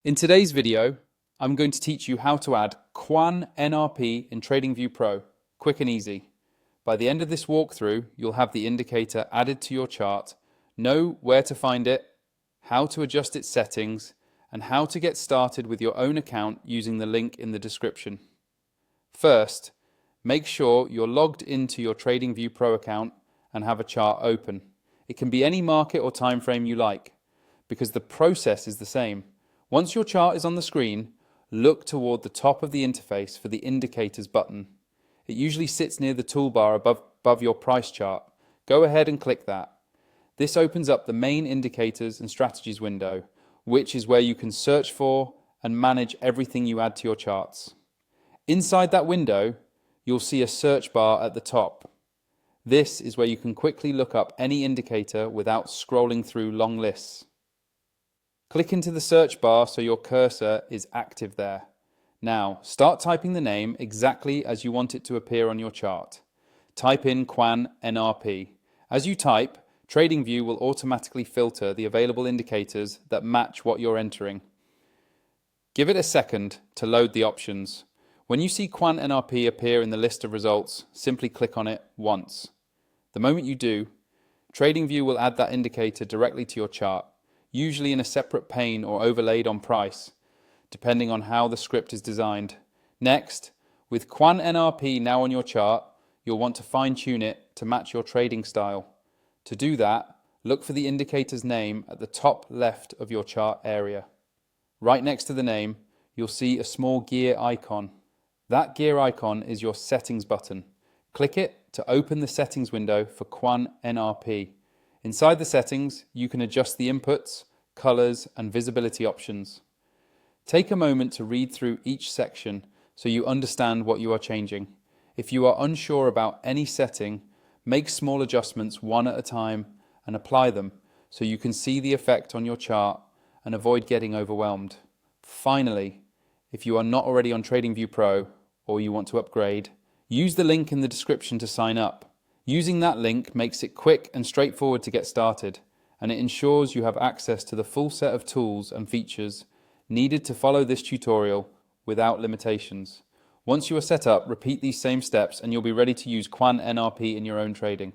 In today's video, I'm going to teach you how to add Kwan NRP in TradingView Pro, quick and easy. By the end of this walkthrough, you'll have the indicator added to your chart, know where to find it, how to adjust its settings, and how to get started with your own account using the link in the description. First, make sure you're logged into your TradingView Pro account and have a chart open. It can be any market or time frame you like, because the process is the same. Once your chart is on the screen, look toward the top of the interface for the Indicators button. It usually sits near the toolbar above your price chart. Go ahead and click that. This opens up the main Indicators and Strategies window, which is where you can search for and manage everything you add to your charts. Inside that window, you'll see a search bar at the top. This is where you can quickly look up any indicator without scrolling through long lists. Click into the search bar so your cursor is active there. Now, start typing the name exactly as you want it to appear on your chart. Type in Kwan NRP. As you type, TradingView will automatically filter the available indicators that match what you're entering. Give it a second to load the options. When you see Kwan NRP appear in the list of results, simply click on it once. The moment you do, TradingView will add that indicator directly to your chart, usually in a separate pane or overlaid on price, depending on how the script is designed. Next, with Kwan NRP now on your chart, you'll want to fine-tune it to match your trading style. To do that, look for the indicator's name at the top left of your chart area. Right next to the name, you'll see a small gear icon. That gear icon is your settings button. Click it to open the settings window for Kwan NRP. Inside the settings, you can adjust the inputs, colors, and visibility options. Take a moment to read through each section so you understand what you are changing. If you are unsure about any setting, make small adjustments one at a time and apply them so you can see the effect on your chart and avoid getting overwhelmed. Finally, if you are not already on TradingView Pro or you want to upgrade, use the link in the description to sign up. Using that link makes it quick and straightforward to get started, and it ensures you have access to the full set of tools and features needed to follow this tutorial without limitations. Once you are set up, repeat these same steps and you'll be ready to use Kwan NRP in your own trading.